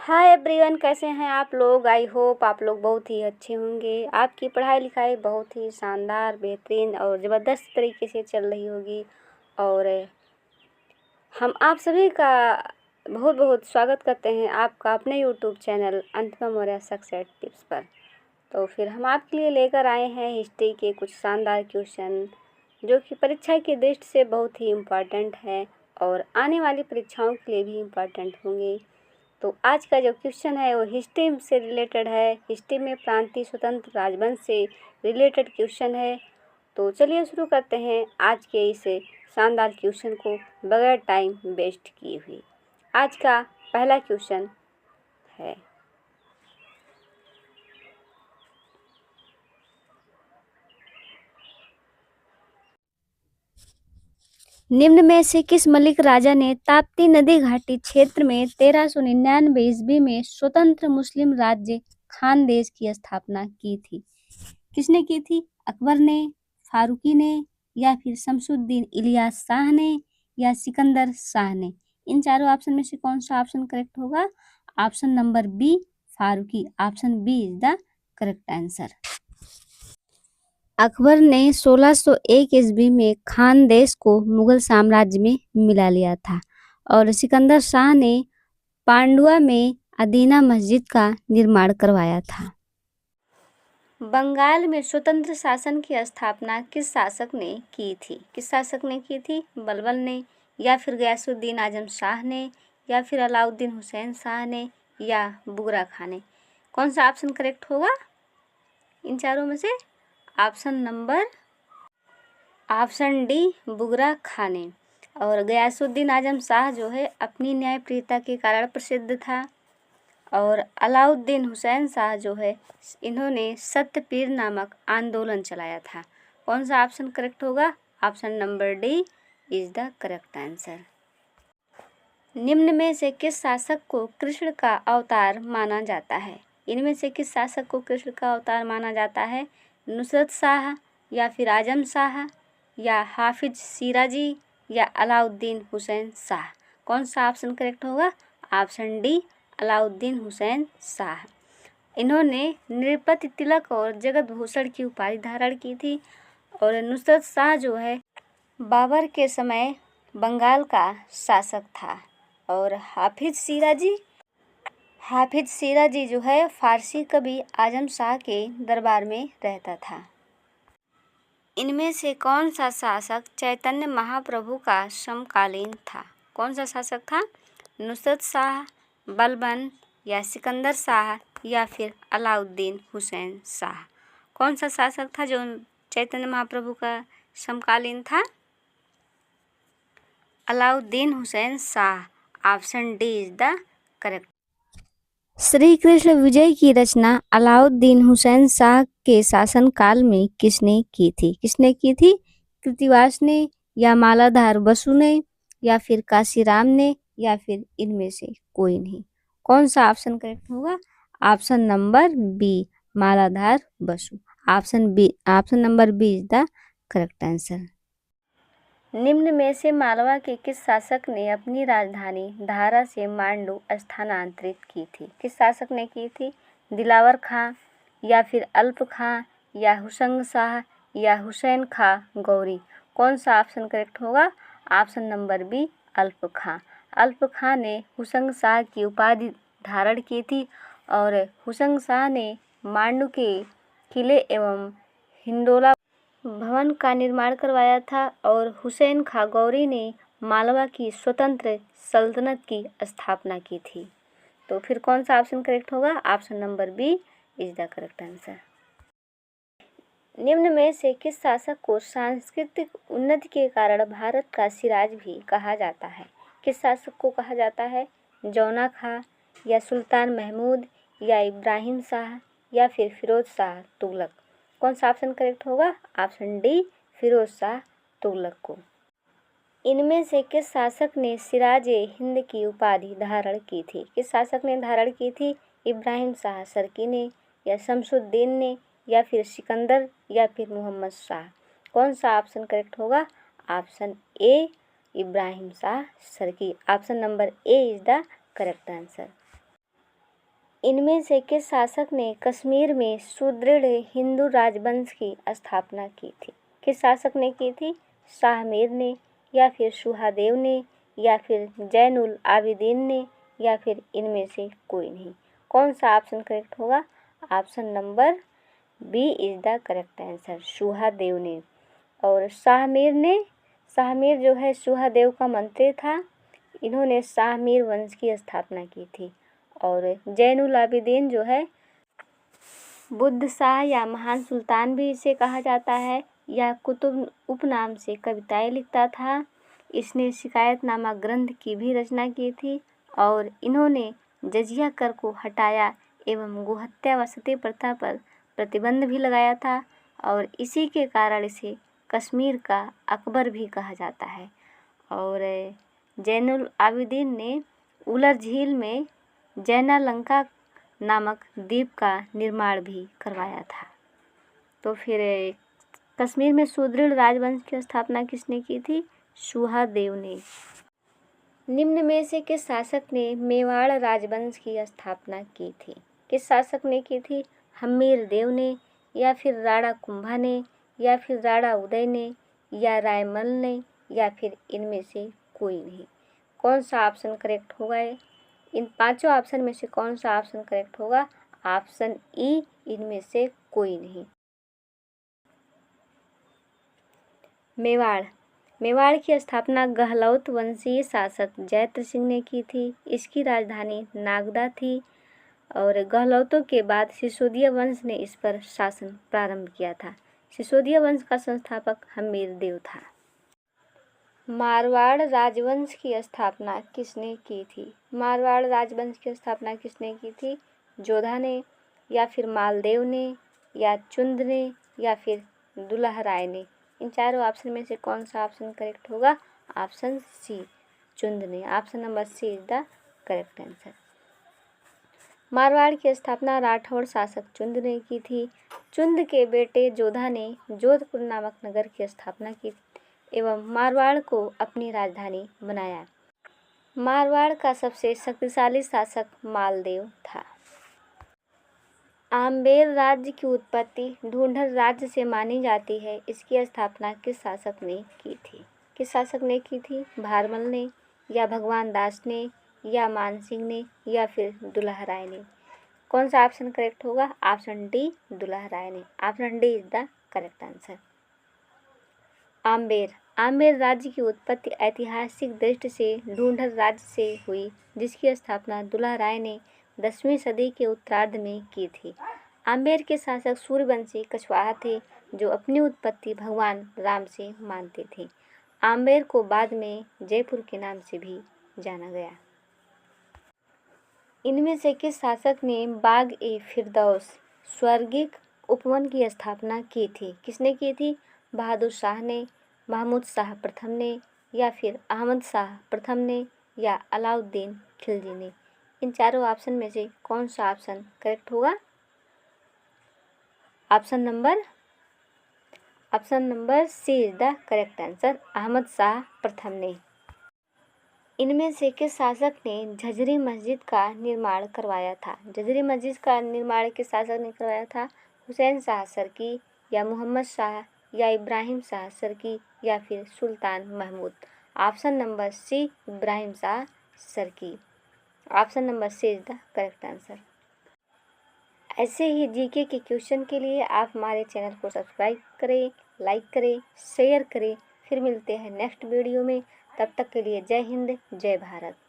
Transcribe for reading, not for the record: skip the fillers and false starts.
Hi everyone, कैसे हैं आप लोग। आई होप आप लोग बहुत ही अच्छे होंगे। आपकी पढ़ाई लिखाई बहुत ही शानदार, बेहतरीन और ज़बरदस्त तरीके से चल रही होगी। और हम आप सभी का बहुत बहुत स्वागत करते हैं आपका अपने यूट्यूब चैनल अंतिमा मौर्य सक्सेस टिप्स पर। तो फिर हम आपके लिए लेकर आए हैं हिस्ट्री के कुछ शानदार क्वेश्चन, जो कि परीक्षा की दृष्टि से बहुत ही इम्पोर्टेंट है और आने वाली परीक्षाओं के लिए भी इम्पोर्टेंट होंगे। तो आज का जो क्वेश्चन है वो हिस्ट्री से रिलेटेड है। हिस्ट्री में प्रांतीय स्वतंत्र राजवंश से रिलेटेड क्वेश्चन है। तो चलिए शुरू करते हैं आज के इस शानदार क्वेश्चन को बगैर टाइम वेस्ट किए हुए। आज का पहला क्वेश्चन है, निम्न में से किस मलिक राजा ने ताप्ती नदी घाटी क्षेत्र में 1399 ईस्वी में स्वतंत्र मुस्लिम राज्य खानदेश की स्थापना की थी? किसने की थी? अकबर ने, फारूकी ने, या फिर शमसुद्दीन इलियास शाह ने, या सिकंदर शाह ने? इन चारों ऑप्शन में से कौन सा ऑप्शन करेक्ट होगा? Option number B Faruqi. Option B is the correct answer. Akbar ने 1601 ईस्वी में खानदेश को मुगल साम्राज्य में मिला लिया था और सिकंदर शाह ने पांडुआ में अदीना मस्जिद का निर्माण करवाया था। बंगाल में स्वतंत्र शासन की स्थापना किस शासक ने की थी? किस शासक ने की थी? बलबन ने, या फिर गयासुद्दीन आजम शाह ने, या फिर अलाउद्दीन हुसैन शाह ने, या बुगरा खां ने? कौन सा ऑप्शन करेक्ट होगा इन चारों में से? ऑप्शन डी बुगरा खां ने। और गयासुद्दीन आजम शाह जो है अपनी न्यायप्रियता के कारण प्रसिद्ध था, और अलाउद्दीन हुसैन शाह जो है इन्होंने सत्यपीर नामक आंदोलन चलाया था। कौन सा ऑप्शन करेक्ट होगा? Option number D is the correct answer. निम्न में से किस शासक को कृष्ण का अवतार माना जाता है? इनमें से किस शासक को कृष्ण का अवतार माना जाता है? नुसरत शाह, या फिर आजम शाह, या हाफिज सिराजी, या अलाउद्दीन हुसैन शाह? कौन सा ऑप्शन करेक्ट होगा? Option D Alauddin Husain Shah. इन्होंने नृपति तिलक और जगत भूषण की उपाधि धारण की थी। और नुसरत शाह जो है बाबर के समय बंगाल का शासक था। और हाफिज सिराजी जो है फारसी कवि आजम शाह के दरबार में रहता था। इनमें से कौन सा शासक चैतन्य महाप्रभु का समकालीन था? कौन सा शासक था? नुसरत शाह, बलबन, या सिकंदर शाह, या फिर अलाउद्दीन हुसैन शाह? कौन सा शासक था जो चैतन्य महाप्रभु का समकालीन था? Alauddin Husain Shah. Option D is the correct. Shri Krishna Vijay की रचना अलाउद्दीन हुसैन शाह के शासनकाल में किसने की थी? किसने की थी? कृतिवास ने, या मालाधार बसु ने, या फिर काशीराम ने, या फिर इनमें से कोई नहीं? कौन सा ऑप्शन करेक्ट होगा? Option number B Maladhar Basu. Option number B is the correct answer. निम्न में से मालवा के किस शासक ने अपनी राजधानी धारा से मांडू स्थानांतरित की थी? किस शासक ने की थी? दिलावर खां, या फिर अल्प खां, या हुसंग शाह, या हुसैन खां गौरी? कौन सा ऑप्शन करेक्ट होगा? ऑप्शन नंबर बी अल्प खां। अल्प खां ने हुसंग शाह की उपाधि धारण की थी और हुसंग शाह ने मांडू के किले एवं हिंडोला भवन का निर्माण करवाया था। और हुसैन खां गौरी ने मालवा की स्वतंत्र सल्तनत की स्थापना की थी। तो फिर कौन सा ऑप्शन करेक्ट होगा? Option number B is the correct answer. निम्न में से किस शासक को सांस्कृतिक उन्नति के कारण भारत का सिराज भी कहा जाता है? किस शासक को कहा जाता है? जौना खां, या सुल्तान महमूद, या इब्राहिम शाह, या फिर फिरोज शाह तुगलक? कौन सा ऑप्शन करेक्ट होगा? ऑप्शन डी फिरोज शाह तुगलक को। इनमें से किस शासक ने सिराज ए हिंद की उपाधि धारण की थी? किस शासक ने धारण की थी? इब्राहिम शाह सरकी ने, या शमसुद्दीन ने, या फिर सिकंदर, या फिर मोहम्मद शाह? कौन सा ऑप्शन करेक्ट होगा? Option A Ibrahim Shah Sharqi. Option number A is the correct answer. इनमें से किस शासक ने कश्मीर में सुदृढ़ हिंदू राजवंश की स्थापना की थी? किस शासक ने की थी? शाह मीर ने, या फिर सुहादेव ने, या फिर जैनुल आबिदीन ने, या फिर इनमें से कोई नहीं? कौन सा ऑप्शन करेक्ट होगा? Option number B is the correct answer, Suhadev ने। और शाह मीर जो है सुहादेव का मंत्री था। इन्होंने शाह मीर वंश की स्थापना की थी। और जैनुल आबिदीन जो है बुद्ध शाह या महान सुल्तान भी इसे कहा जाता है, या कुतुब उपनाम से कविताएं लिखता था। इसने शिकायतनामा ग्रंथ की भी रचना की थी और इन्होंने जजिया कर को हटाया एवं गोहत्या व सती प्रथा पर प्रतिबंध भी लगाया था और इसी के कारण इसे कश्मीर का अकबर भी कहा जाता है। और जैनुल आबिदीन ने उलर झील में जैनालंका नामक द्वीप का निर्माण भी करवाया था। तो फिर कश्मीर में सुदृढ़ राजवंश की स्थापना किसने की थी? सुहादेव ने। निम्न में से किस शासक ने मेवाड़ राजवंश की स्थापना की थी? किस शासक ने की थी? हम्मीर देव ने, या फिर राणा कुंभा ने, या फिर राणा उदय ने, या रायमल ने, या फिर इनमें से कोई नहीं? कौन सा ऑप्शन करेक्ट होगा? इन पांचों ऑप्शन में से कौन सा ऑप्शन करेक्ट होगा? ऑप्शन ई, इनमें से कोई नहीं। मेवाड़ की स्थापना गहलोत वंशीय शासक जैत्र सिंह ने की थी। इसकी राजधानी नागदा थी और गहलोतों के बाद सिसोदिया वंश ने इस पर शासन प्रारंभ किया था। सिसोदिया वंश का संस्थापक हम्मीर देव था। मारवाड़ राजवंश की स्थापना किसने की थी? मारवाड़ राजवंश की स्थापना किसने की थी? जोधा ने, या फिर मालदेव ने, या चुंद ने, या फिर दुल्हराय ने? इन चारों ऑप्शन में से कौन सा ऑप्शन करेक्ट होगा? ऑप्शन सी, चुंद ने। Option number C is the correct answer. Marwar की स्थापना राठौड़ शासक चुंद ने की थी। चुंद के बेटे जोधा ने जोधपुर नामक नगर की स्थापना की एवं मारवाड़ को अपनी राजधानी बनाया। मारवाड़ का सबसे शक्तिशाली शासक मालदेव था। आम्बेर राज्य की उत्पत्ति ढूंढर राज्य से मानी जाती है। इसकी स्थापना किस शासक ने की थी? किस शासक ने की थी? भारमल ने, या भगवान दास ने, या मानसिंह ने, या फिर दुल्हराय ने? कौन सा ऑप्शन करेक्ट होगा? ऑप्शन डी, दुल्हराय ने। Option D is the correct answer. Amber राज्य की उत्पत्ति ऐतिहासिक दृष्टि से ढूंढर राज्य से हुई, जिसकी स्थापना दुल्हराय ने 10वीं सदी के उत्तरार्ध में की थी। आम्बेर के शासक सूर्यवंशी कछवाहा थे, जो अपनी उत्पत्ति भगवान राम से मानते थे। आम्बेर को बाद में जयपुर के नाम से भी जाना गया। इनमें से किस शासक ने बाग-ए-फिरदौस स्वर्गिक उपवन की स्थापना की थी? किसने की थी? बहादुर शाह ने, महमूद शाह प्रथम ने, या फिर अहमद शाह प्रथम ने, या अलाउद्दीन खिलजी ने? इन चारों ऑप्शन में से कौन सा ऑप्शन करेक्ट होगा? Option number C is the correct answer, Ahmad Shah प्रथम ने। इनमें से किस शासक ने झजरी मस्जिद का निर्माण करवाया था? झजरी मस्जिद का निर्माण किस शासक ने करवाया था? हुसैन शाह सरकी, या मोहम्मद शाह, या इब्राहिम शाह सरकी, या फिर Sultan Mahmud? Option number C, Ibrahim Shah Sharqi. Option number C is the correct answer. ऐसे ही जीके के क्वेश्चन के लिए आप हमारे चैनल को सब्सक्राइब करें, लाइक करें, शेयर करें। फिर मिलते हैं नेक्स्ट वीडियो में। तब तक के लिए जय हिंद, जय भारत।